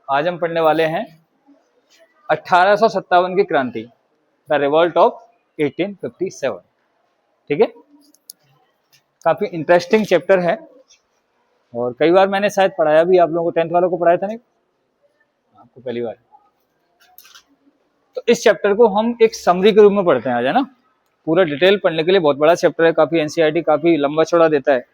आज हम पढ़ने वाले हैं 1857 की क्रांति, द रिवॉल्ट ऑफ 1857। ठीक है, काफी इंटरेस्टिंग चैप्टर है और कई बार मैंने शायद पढ़ाया भी, आप लोगों को 10th वालों को पढ़ाया था नहीं, आपको पहली बार। तो इस चैप्टर को हम एक समरी के रूप में पढ़ते हैं आज, है ना। पूरा डिटेल पढ़ने के लिए बहुत बड़ा चैप्टर है, काफी एनसीईआरटी काफी लंबा चौड़ा देता है।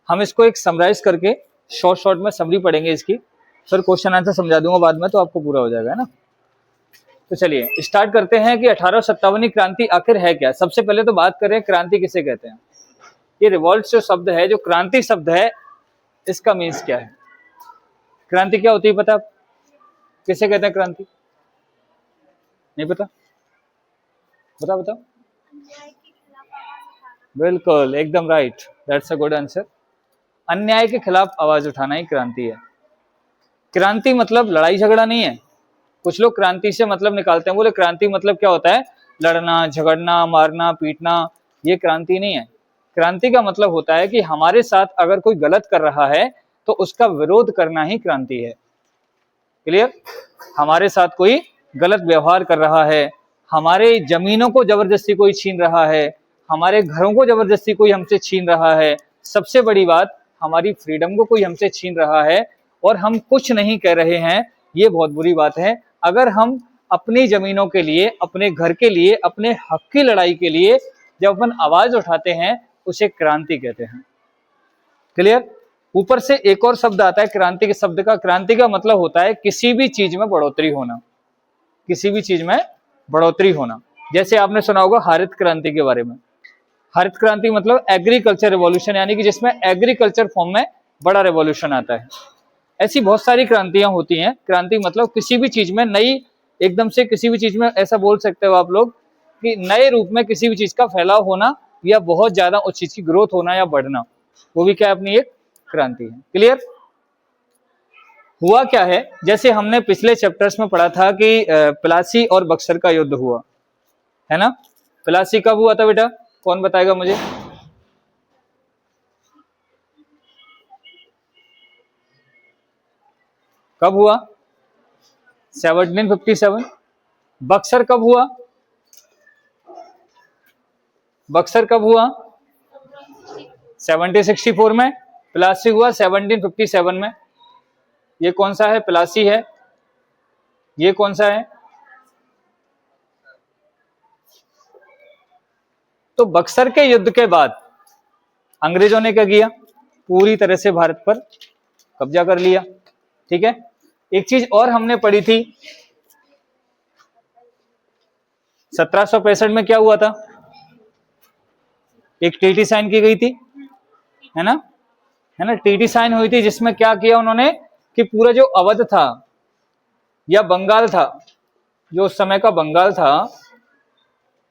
हम इसको एक समराइज करके शॉर्ट में समरी पढ़ेंगे इसकी, फिर क्वेश्चन आंसर समझा दूंगा बाद में, तो आपको पूरा हो जाएगा, है ना। तो चलिए स्टार्ट करते हैं कि 1857 क्रांति आखिर है क्या। सबसे पहले तो बात करें क्रांति किसे कहते हैं। ये रिवॉल्ट जो शब्द है, जो क्रांति शब्द है, इसका मीन्स क्या है। क्रांति क्या होती है पता, किसे कहते हैं क्रांति? नहीं पता? बताओ। बिल्कुल, एकदम right, that's a good answer. अन्याय के खिलाफ आवाज उठाना ही क्रांति है। क्रांति मतलब लड़ाई झगड़ा नहीं है। कुछ लोग क्रांति से मतलब निकालते हैं, बोले क्रांति मतलब क्या होता है, लड़ना झगड़ना मारना पीटना। ये क्रांति नहीं है। क्रांति का मतलब होता है कि हमारे साथ अगर कोई गलत कर रहा है तो उसका विरोध करना ही क्रांति है। क्लियर? हमारे साथ कोई गलत व्यवहार कर रहा है, हमारे जमीनों को जबरदस्ती कोई छीन रहा है, हमारे घरों को जबरदस्ती कोई हमसे छीन रहा है, सबसे बड़ी बात हमारी फ्रीडम को कोई हमसे छीन रहा है और हम कुछ नहीं कह रहे हैं, ये बहुत बुरी बात है। अगर हम अपनी जमीनों के लिए, अपने घर के लिए, अपने हक की लड़ाई के लिए जब अपन आवाज उठाते हैं, उसे क्रांति कहते हैं। क्लियर? ऊपर से एक और शब्द आता है क्रांति के शब्द का। क्रांति का मतलब होता है किसी भी चीज में बढ़ोतरी होना, किसी भी चीज में बढ़ोतरी होना। जैसे आपने सुना होगा हरित क्रांति के बारे में। हरित क्रांति मतलब एग्रीकल्चर रिवॉल्यूशन, यानी कि जिसमें एग्रीकल्चर फॉर्म में बड़ा रिवॉल्यूशन आता है। ऐसी बहुत सारी क्रांतियां होती हैं। क्रांति मतलब किसी भी चीज में नई, एकदम से किसी भी चीज में, ऐसा बोल सकते हो आप लोग कि नए रूप में किसी भी चीज का फैलाव होना या बहुत ज्यादा उस चीज की ग्रोथ होना या बढ़ना, वो भी क्या अपनी एक क्रांति है। क्लियर? हुआ क्या है, जैसे हमने पिछले चैप्टर्स में पढ़ा था कि प्लासी और बक्सर का युद्ध हुआ, है ना। प्लासी कब हुआ था बेटा, कौन बताएगा मुझे? कब हुआ? 1757। बक्सर कब हुआ? बक्सर कब हुआ? 1764 में। प्लासी हुआ 1757 में। ये कौन सा है? प्लासी है। ये कौन सा है? तो बक्सर के युद्ध के बाद अंग्रेजों ने क्या किया, पूरी तरह से भारत पर कब्जा कर लिया। ठीक है। एक चीज और हमने पढ़ी थी, 1765 में क्या हुआ था, एक ट्रीटी साइन की गई थी, है ना, है ना। ट्रीटी साइन हुई थी जिसमें क्या किया उन्होंने कि पूरा जो अवध था या बंगाल था, जो उस समय का बंगाल था,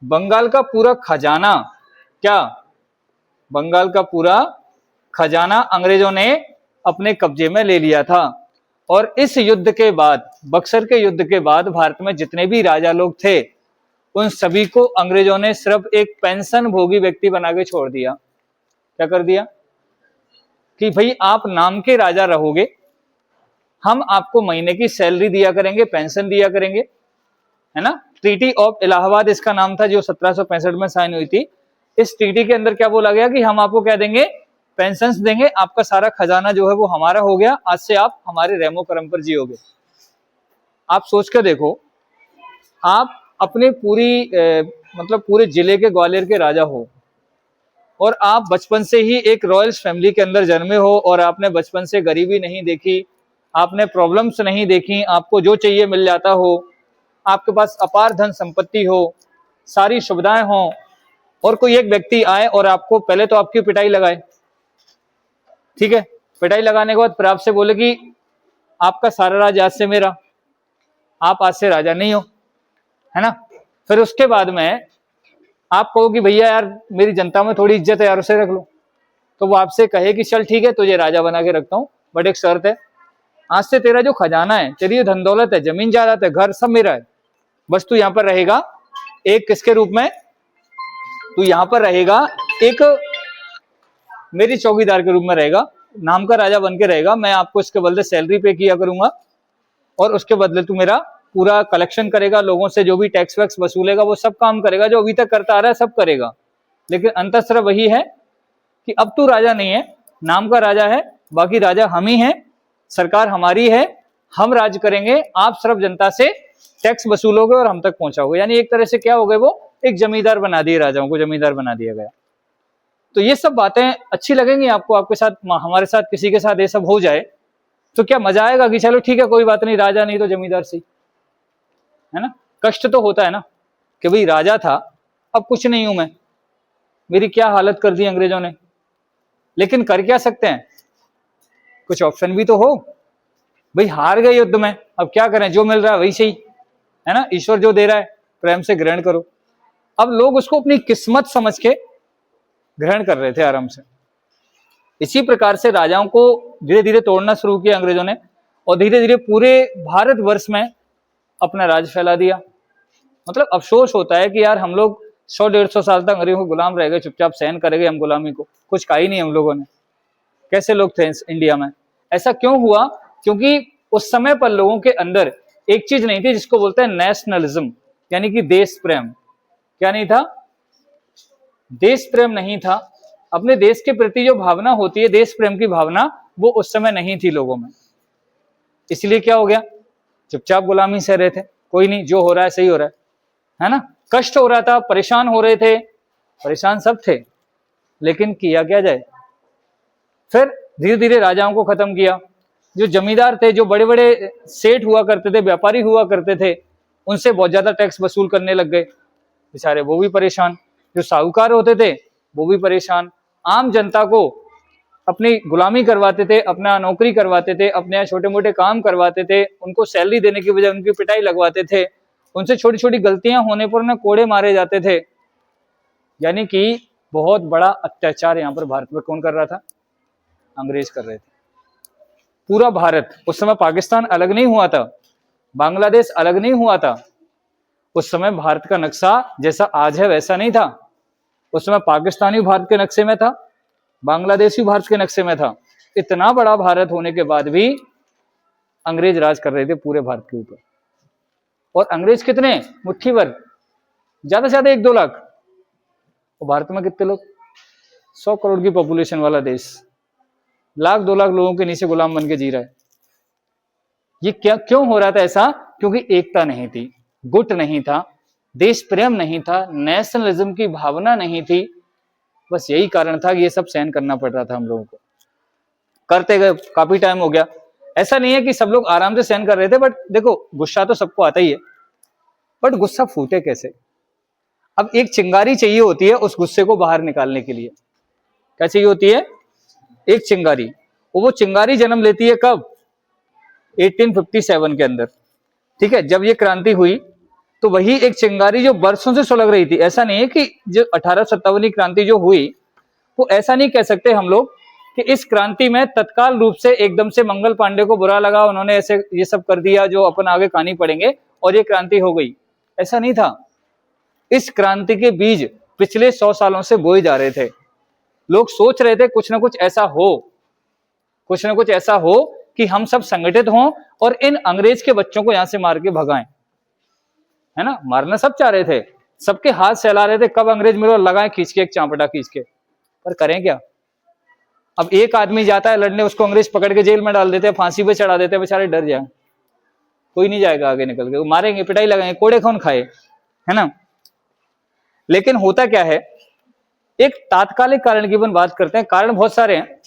बंगाल का पूरा खजाना, क्या बंगाल का पूरा खजाना अंग्रेजों ने अपने कब्जे में ले लिया था। और इस युद्ध के बाद, बक्सर के युद्ध के बाद, भारत में जितने भी राजा लोग थे उन सभी को अंग्रेजों ने सिर्फ एक पेंशन भोगी व्यक्ति बना के छोड़ दिया। क्या कर दिया कि भाई आप नाम के राजा रहोगे, हम आपको महीने की सैलरी दिया करेंगे, पेंशन दिया करेंगे, है ना। ट्रीटी ऑफ इलाहाबाद इसका नाम था, जो 1765 में साइन हुई थी। इस ट्रीटी के अंदर क्या बोला गया कि हम आपको क्या देंगे, पेंशन्स देंगे, आपका सारा खजाना जो है वो हमारा हो गया, आज से आप हमारे रेमो करम पर जियोगे। आप सोच कर देखो, आप अपने पूरी मतलब पूरे जिले के, ग्वालियर के राजा हो और आप बचपन से ही एक रॉयल्स फैमिली के अंदर जन्मे हो और आपने बचपन से गरीबी नहीं देखी, आपने प्रॉब्लम्स नहीं देखी, आपको जो चाहिए मिल जाता हो, आपके पास अपार धन संपत्ति हो, सारी सुविधाएं हो, और कोई एक व्यक्ति आए और आपको पहले तो आपकी पिटाई लगाए, ठीक है, पिटाई लगाने के बाद फिर आपसे बोले कि आपका सारा राज आज से मेरा, आप आज से राजा नहीं हो, है ना। फिर उसके बाद में आप कहो कि भैया यार मेरी जनता में थोड़ी इज्जत है यार, उसे रख लो, तो वो आपसे कहे कि चल ठीक है तुझे राजा बना के रखता हूँ, बट एक शर्त है, आज से तेरा जो खजाना है, तेरी जो धन दौलत है, जमीन जायदाद है, घर, सब मेरा है, बस तू यहाँ पर रहेगा एक किसके रूप में, तू यहाँ पर रहेगा एक मेरी चौकीदार के रूप में रहेगा, नाम का राजा बन के रहेगा, मैं आपको इसके बदले सैलरी पे किया करूंगा, और उसके बदले तू मेरा पूरा कलेक्शन करेगा, लोगों से जो भी टैक्स वैक्स वसूलेगा वो सब काम करेगा, जो अभी तक करता आ रहा है सब करेगा। लेकिन अंतःस्त्र वही है कि अब तू राजा नहीं है, नाम का राजा है, बाकी राजा हम ही हैं, सरकार हमारी है, हम राज करेंगे, आप सिर्फ जनता से टैक्स वसूलोगे और हम तक पहुंचाओगे। यानी एक तरह से क्या हो गए, वो एक जमींदार बना दिए, राजाओं को जमींदार बना दिया गया। तो ये सब बातें अच्छी लगेंगी आपको, आपके साथ, हमारे साथ, किसी के साथ ये सब हो जाए तो क्या मजा आएगा कि चलो ठीक है कोई बात नहीं, राजा नहीं तो जमींदार सही, है ना। कष्ट तो होता है ना कि भाई राजा था, अब कुछ नहीं हूं मैं, मेरी क्या हालत कर दी अंग्रेजों ने। लेकिन कर क्या सकते हैं, कुछ ऑप्शन भी तो हो। भाई हार गए युद्ध में, अब क्या करें, जो मिल रहा है वही सही है ना, ईश्वर जो दे रहा है प्रेम से ग्रहण करो। अब लोग उसको अपनी किस्मत समझ के ग्रहण कर रहे थे आराम से। इसी प्रकार से राजाओं को धीरे धीरे तोड़ना शुरू किया अंग्रेजों ने, और धीरे धीरे पूरे भारतवर्ष में अपना राज फैला दिया। मतलब अफसोस होता है कि यार हम लोग 100-150 साल तक अंग्रेजों को गुलाम रह गए, चुपचाप सहन करेंगे हम गुलामी को, कुछ कहा ही नहीं हम लोगों ने। कैसे लोग थे इंडिया में, ऐसा क्यों हुआ? क्योंकि उस समय पर लोगों के अंदर एक चीज नहीं थी जिसको बोलते हैं नेशनलिज्म, यानी कि देश प्रेम। क्या नहीं था? देश प्रेम नहीं था। अपने देश के प्रति जो भावना होती है, देश प्रेम की भावना, वो उस समय नहीं थी लोगों में। इसलिए क्या हो गया, चुपचाप गुलामी सह रहे थे, कोई नहीं, जो हो रहा है सही हो रहा है ना। कष्ट हो रहा था, परेशान हो रहे थे, परेशान सब थे, लेकिन किया क्या जाए। फिर धीरे धीरे राजाओं को खत्म किया। जो जमींदार थे, जो बड़े बड़े सेठ हुआ करते थे, व्यापारी हुआ करते थे, उनसे बहुत ज्यादा टैक्स वसूल करने लग गए, बेचारे वो भी परेशान। जो साहूकार होते थे वो भी परेशान। आम जनता को अपनी गुलामी करवाते थे, अपना नौकरी करवाते थे, अपने यहाँ छोटे मोटे काम करवाते थे, उनको सैलरी देने की बजाय उनकी पिटाई लगवाते थे, उनसे छोटी छोटी गलतियां होने पर उन्हें कोड़े मारे जाते थे। यानी कि बहुत बड़ा अत्याचार यहाँ पर भारत में कौन कर रहा था? अंग्रेज कर रहे थे। पूरा भारत, उस समय पाकिस्तान अलग नहीं हुआ था, बांग्लादेश अलग नहीं हुआ था, उस समय भारत का नक्शा जैसा आज है वैसा नहीं था। उस समय पाकिस्तान भी भारत के नक्शे में था, बांग्लादेश भी भारत के नक्शे में था। इतना बड़ा भारत होने के बाद भी अंग्रेज राज कर रहे थे पूरे भारत के ऊपर। और अंग्रेज कितने? मुट्ठी भर, ज्यादा से ज्यादा 1-2 लाख। और भारत में कितने लोग? 100 करोड़ की पॉपुलेशन वाला देश, 1-2 लाख लोगों के नीचे गुलाम बन के जी रहा है। ये क्या क्यों हो रहा था ऐसा? क्योंकि एकता नहीं थी, गुट नहीं था, देश प्रेम नहीं था, नेशनलिज्म की भावना नहीं थी। बस यही कारण था कि ये सब सहन करना पड़ रहा था हम लोगों को। करते गए, काफी टाइम हो गया। ऐसा नहीं है कि सब लोग आराम से सहन कर रहे थे, बट देखो गुस्सा तो सबको आता ही है, बट गुस्सा फूटे कैसे? अब एक चिंगारी चाहिए होती है उस गुस्से को बाहर निकालने के लिए। क्या चाहिए होती है? एक चिंगारी। और वो चिंगारी जन्म लेती है कब? 1857 के अंदर। ठीक है, जब ये क्रांति हुई तो वही एक चिंगारी जो बरसों से सुलग रही थी। ऐसा नहीं है कि जो 1857 क्रांति जो हुई, वो ऐसा नहीं कह सकते हम लोग कि इस क्रांति में तत्काल रूप से एकदम से मंगल पांडे को बुरा लगा, उन्होंने ऐसे ये सब कर दिया जो अपन आगे कहानी पढ़ेंगे और ये क्रांति हो गई। ऐसा नहीं था। इस क्रांति के बीज पिछले 100 सालों से बोए जा रहे थे। लोग सोच रहे थे कुछ ना कुछ ऐसा हो, कुछ ना कुछ ऐसा हो कि हम सब संगठित हों और इन अंग्रेज के बच्चों को यहां से मार के भगाएं, है ना। मारना सब चाह रहे थे, सबके हाथ सहला रहे थे, कब अंग्रेज मेरे को लगाए खींच के, एक चांपटा खींच के। पर करें क्या? अब एक आदमी जाता है लड़ने, उसको अंग्रेज पकड़ के जेल में डाल देते हैं, फांसी पे चढ़ा देते हैं, बेचारे डर जाए, कोई नहीं जाएगा आगे निकल के, वो मारेंगे, पिटाई लगाएंगे, कोड़े कौन खाए, है ना। लेकिन होता क्या है, एक तात्कालिक कारण की अपन बात करते हैं, कारण बहुत सारे हैं।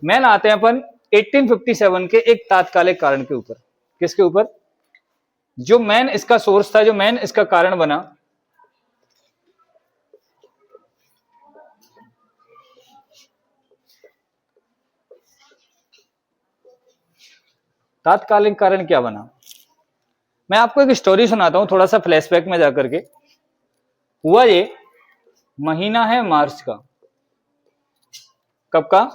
मैन आते हैं अपन 1857 के एक तात्कालिक कारण के ऊपर। किसके ऊपर? जो मैन इसका सोर्स था, जो मैन इसका कारण बना, तात्कालिक कारण क्या बना? मैं आपको एक स्टोरी सुनाता हूं, थोड़ा सा फ्लैशबैक में जाकर के। हुआ ये, महीना है मार्च का। कब का?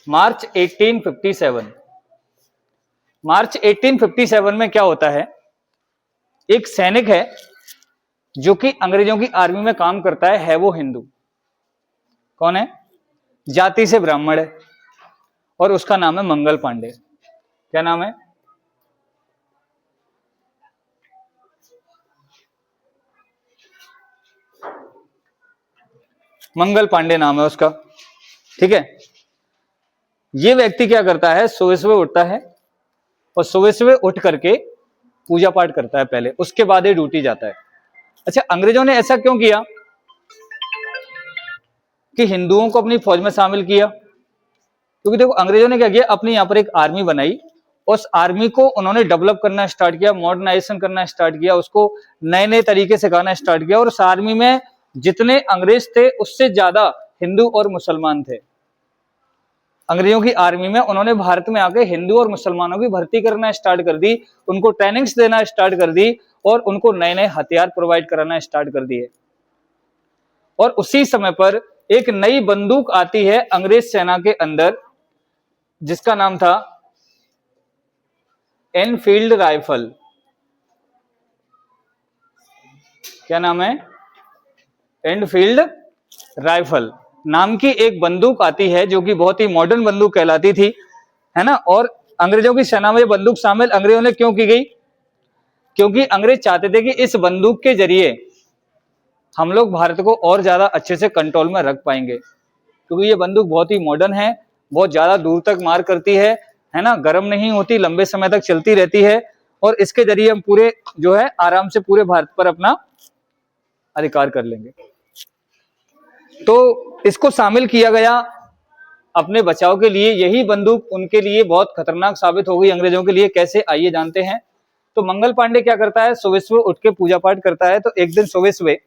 मार्च 1857। मार्च 1857 में क्या होता है, एक सैनिक है जो कि अंग्रेजों की आर्मी में काम करता है वो हिंदू। कौन है? जाति से ब्राह्मण है और उसका नाम है मंगल पांडे। क्या नाम है? मंगल पांडे नाम है उसका, ठीक है। ये व्यक्ति क्या करता है, सुबह सुबह उठता है और सुबह सुबह उठ करके पूजा पाठ करता है पहले, उसके बाद ये ड्यूटी जाता है। अच्छा, अंग्रेजों ने ऐसा क्यों किया कि हिंदुओं को अपनी फौज में शामिल किया? क्योंकि देखो अंग्रेजों ने क्या किया, अपनी यहाँ पर एक आर्मी बनाई, उस आर्मी को उन्होंने डेवलप करना स्टार्ट किया, मॉडर्नाइजेशन करना स्टार्ट किया, उसको नए नए तरीके से सिखाना स्टार्ट किया, और उस आर्मी में जितने अंग्रेज थे उससे ज्यादा हिंदू और मुसलमान थे। अंग्रेजों की आर्मी में उन्होंने भारत में आके हिंदू और मुसलमानों की भर्ती करना स्टार्ट कर दी, उनको ट्रेनिंग्स देना स्टार्ट कर दी, और उनको नए नए हथियार प्रोवाइड कराना स्टार्ट कर दिए। और उसी समय पर एक नई बंदूक आती है अंग्रेज सेना के अंदर, जिसका नाम था एनफील्ड राइफल। क्या नाम है? एनफील्ड राइफल नाम की एक बंदूक आती है, जो कि बहुत ही मॉडर्न बंदूक कहलाती थी, है ना। और अंग्रेजों की सेना में ये बंदूक शामिल अंग्रेजों ने क्यों की गई? क्योंकि अंग्रेज चाहते थे कि इस बंदूक के जरिए हम लोग भारत को और ज्यादा अच्छे से कंट्रोल में रख पाएंगे, क्योंकि ये बंदूक बहुत ही मॉडर्न है, बहुत ज्यादा दूर तक मार करती है ना, गर्म नहीं होती, लंबे समय तक चलती रहती है, और इसके जरिए हम पूरे जो है आराम से पूरे भारत पर अपना अधिकार कर लेंगे। तो इसको शामिल किया गया अपने बचाव के लिए। यही बंदूक उनके लिए बहुत खतरनाक साबित हो गई अंग्रेजों के लिए। कैसे, आइए जानते हैं। तो मंगल पांडे क्या करता है, सुबह सुबह उठ के पूजा पाठ करता है। तो एक दिन सुबह सुबह